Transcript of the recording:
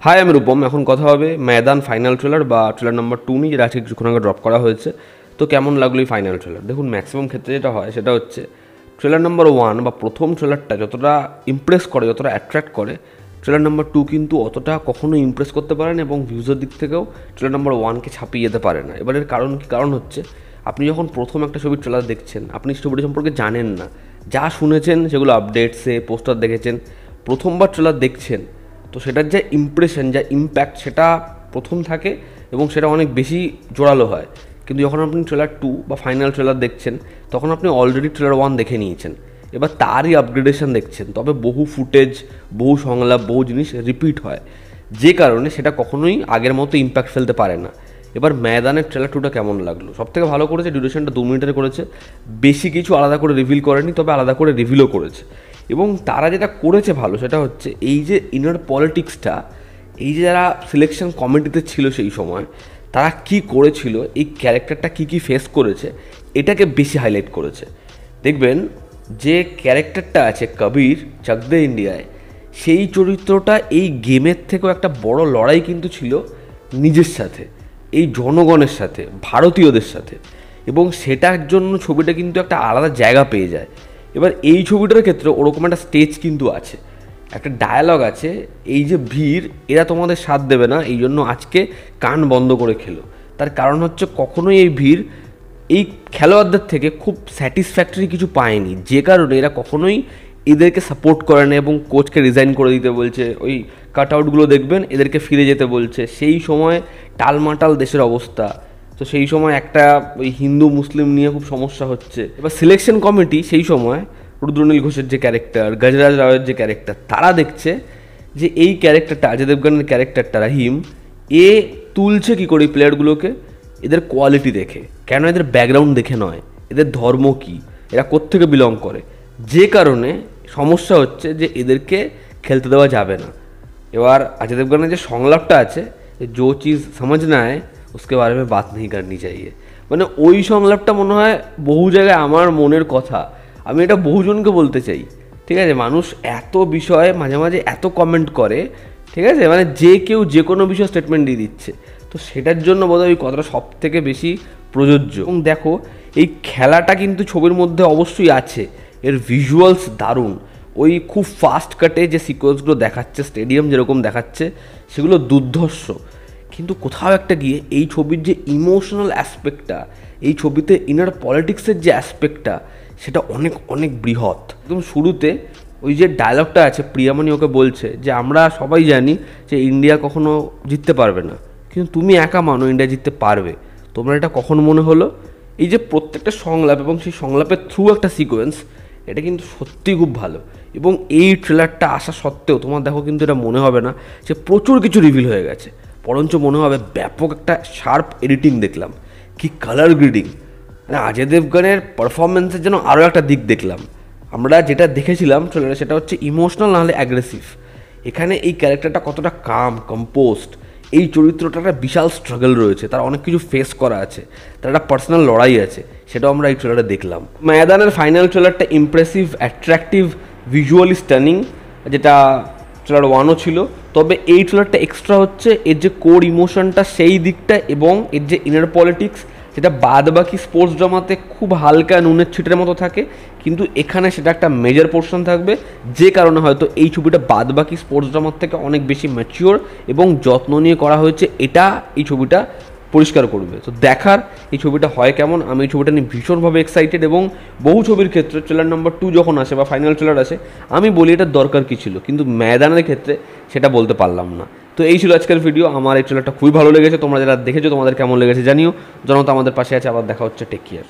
High, আমি রূপম। এখন কথা হবে ময়দান ফাইনাল ট্রেলার বা ট্রেলার নাম্বার 2 নিয়ে, যেটা আজকে কিছুক্ষণ আগে ড্রপ করা হয়েছে। তো কেমন লাগলো এই ফাইনাল ট্রেলার? দেখুন, ম্যাক্সিমাম ক্ষেত্রে যেটা হয় সেটা হচ্ছে ট্রেলার নাম্বার 1 বা প্রথম ট্রেলারটা যতটা ইমপ্রেস করে, যতটা অ্যাট্রাক্ট করে, ট্রেলার নাম্বার 2 কিন্তু অতটা কখনো ইমপ্রেস করতে পারে না এবং ভিউজের দিক থেকেও ট্রেলার নাম্বার 1কে ছাপিয়ে যেতে পারে না। এবারের কারণ কি? কারণ হচ্ছে আপনি যখন প্রথম একটা ছবির ট্রেলার দেখছেন, আপনি ছবিটি সম্পর্কে জানেন না, যা শুনেছেন সেগুলো আপডেটসে, পোস্টার দেখেছেন, প্রথমবার ট্রেলার দেখছেন, তো সেটার যে ইমপ্রেশন, যা ইম্প্যাক্ট, সেটা প্রথম থাকে এবং সেটা অনেক বেশি জোরালো হয়। কিন্তু যখন আপনি ট্রেলার 2 বা ফাইনাল ট্রেলার দেখছেন, তখন আপনি অলরেডি ট্রেলার 1 দেখে নিয়েছেন, এবার তারই আপগ্রেডেশন দেখছেন। তবে বহু ফুটেজ, বহু সংলাপ, বহু জিনিস রিপিট হয়, যে কারণে সেটা কখনোই আগের মতো ইম্প্যাক্ট ফেলতে পারে না। এবার ময়দানের ট্রেলার 2টা কেমন লাগলো? সবথেকে ভালো করেছে, ডিউরেশনটা 2 মিনিটের করেছে, বেশি কিছু আলাদা করে রিভিল করেনি, তবে আলাদা করে রিভিলও করেছে। এবং তারা যেটা করেছে ভালো, সেটা হচ্ছে এই যে ইনার পলিটিক্সটা, এই যে যারা সিলেকশন কমিটিতে ছিল সেই সময়, তারা কি করেছিল, এই ক্যারেক্টারটা কি ফেস করেছে, এটাকে বেশি হাইলাইট করেছে। দেখবেন যে ক্যারেক্টারটা আছে কবির চাক দে ইন্ডিয়ায়, সেই চরিত্রটা এই গেমের থেকেও একটা বড় লড়াই কিন্তু ছিল নিজের সাথে, এই জনগণের সাথে, ভারতীয়দের সাথে, এবং সেটার জন্য ছবিটা কিন্তু একটা আলাদা জায়গা পেয়ে যায়। এবার এই ছবিটার ক্ষেত্রে ওরকম একটা স্টেজ কিন্তু আছে, একটা ডায়ালগ আছে, এই যে ভিড়, এরা তোমাদের সাথ দেবে না, এই জন্য আজকে কান বন্ধ করে খেলো। তার কারণ হচ্ছে কখনোই এই ভিড় এই খেলোয়াড়দের থেকে খুব স্যাটিসফ্যাক্টরি কিছু পায়নি, যে কারণে এরা কখনোই এদেরকে সাপোর্ট করে না এবং কোচকে রিজাইন করে দিতে বলছে। ওই কাট আউটগুলো দেখবেন, এদেরকে ফিরে যেতে বলছে। সেই সময় টালমাটাল দেশের অবস্থা, তো সেই সময় একটা ওই হিন্দু মুসলিম নিয়ে খুব সমস্যা হচ্ছে। এবার সিলেকশন কমিটি সেই সময় রুদ্রনীল ঘোষের যে ক্যারেক্টার, গজরাজ রাওয়ের যে ক্যারেক্টার, তারা দেখছে যে এই ক্যারেক্টারটা, অজয় দেবগনের ক্যারেক্টারটা রাহিম, এ তুলছে কী করে এই প্লেয়ারগুলোকে? এদের কোয়ালিটি দেখে, কেন এদের ব্যাকগ্রাউন্ড দেখে নয়, এদের ধর্ম কী, এরা কোত্থেকে বিলং করে, যে কারণে সমস্যা হচ্ছে যে এদেরকে খেলতে দেওয়া যাবে না। এবার অজয় দেবগনের যে সংলাপটা আছে, जो चीज़ समझ ना आए उसके बारे में बात नहीं करनी चाहिए, মানে ওই সংলাপটা মনে হয় বহু জায়গায় আমার মনের কথা, আমি এটা বহুজনকে বলতে চাই। ঠিক আছে, মানুষ এত বিষয়ে মাঝে মাঝে এত কমেন্ট করে, ঠিক আছে, মানে যে কেউ যে কোনো বিষয়ে স্টেটমেন্ট দিয়ে দিচ্ছে, তো সেটার জন্য বোধহয় ওই কথাটা সব থেকে বেশি প্রযোজ্য। এবং দেখো, এই খেলাটা কিন্তু ছবির মধ্যে অবশ্যই আছে, এর ভিজুয়ালস দারুণ, ওই খুব ফাস্ট কাটে যে সিকোয়েন্সগুলো দেখাচ্ছে, স্টেডিয়াম যেরকম দেখাচ্ছে, সেগুলো দুর্ধর্ষ। কিন্তু কোথাও একটা গিয়ে এই ছবির যে ইমোশনাল অ্যাসপেক্টটা, এই ছবিতে ইনার পলিটিক্সের যে অ্যাসপেক্টটা, সেটা অনেক অনেক বৃহৎ। একদম শুরুতে ওই যে ডায়লগটা আছে, প্রিয়ামণি ওকে বলছে যে আমরা সবাই জানি যে ইন্ডিয়া কখনো জিততে পারবে না, কিন্তু তুমি একা মানো ইন্ডিয়া জিততে পারবে, তোমরা এটা কখন মনে হলো? এই যে প্রত্যেকটা সংলাপ এবং সেই সংলাপের থ্রু একটা সিকোয়েন্স, এটা কিন্তু সত্যিই খুব ভালো। এবং এই ট্রেলারটা আসা সত্ত্বেও তোমার দেখো কিন্তু এটা মনে হবে না যে প্রচুর কিছু রিভিল হয়ে গেছে, বরঞ্চ মনে হবে ব্যাপক একটা শার্প এডিটিং দেখলাম, কি কালার গ্রেডিং, মানে অজয় দেবগনের পারফরমেন্সের জন্য আরও একটা দিক দেখলাম। আমরা যেটা দেখেছিলাম ট্রেলারে সেটা হচ্ছে ইমোশনাল, নাহলে অ্যাগ্রেসিভ। এখানে এই ক্যারেক্টারটা কতটা কাম, কম্পোস্ট, এই চরিত্রটার একটা বিশাল স্ট্রাগল রয়েছে, তার অনেক কিছু ফেস করা আছে, তার একটা পার্সোনাল লড়াই আছে, সেটাও আমরা এই ট্রেলারে দেখলাম। ময়দানের ফাইনাল ট্রেলারটা ইমপ্রেসিভ, অ্যাট্রাকটিভ, ভিজুয়ালি স্টানিং, যেটা ট্রেলার 1ও ছিল। তবে এই ট্রেলারটা এক্সট্রা হচ্ছে এর যে কোর ইমোশনটা, সেই দিকটা, এবং এর যে ইনার পলিটিক্স, যেটা বাদ বাকি স্পোর্টস ড্রামাতে খুব হালকা নুনের ছিটের মতো থাকে, কিন্তু এখানে সেটা একটা মেজর পোর্শন থাকবে, যে কারণে হয়তো এই ছবিটা বাদ বাকি স্পোর্টস ড্রামার থেকে অনেক বেশি ম্যাচিওর এবং যত্ন নিয়ে করা হয়েছে, এটা এই ছবিটা পরিষ্কার করবে। তো দেখার এই ছবিটা হয় কেমন। আমি এই ছবিটা নিয়ে ভীষণভাবে এক্সাইটেড, এবং বহু ছবির ক্ষেত্রে ট্রেলার নাম্বার 2 যখন আসে বা ফাইনাল ট্রেলার আসে, আমি বলি এটার দরকার কী ছিল, কিন্তু ময়দানের ক্ষেত্রে সেটা বলতে পারলাম না। তো এই ছিল আজকের ভিডিও। আমার এই ট্রেলারটা খুবই ভালো লেগেছে, তোমরা যারা দেখেছো তোমাদের কেমন লেগেছে জানিও। জনতা আমাদের পাশে আছে, আবার দেখা হচ্ছে, টেক কেয়ার।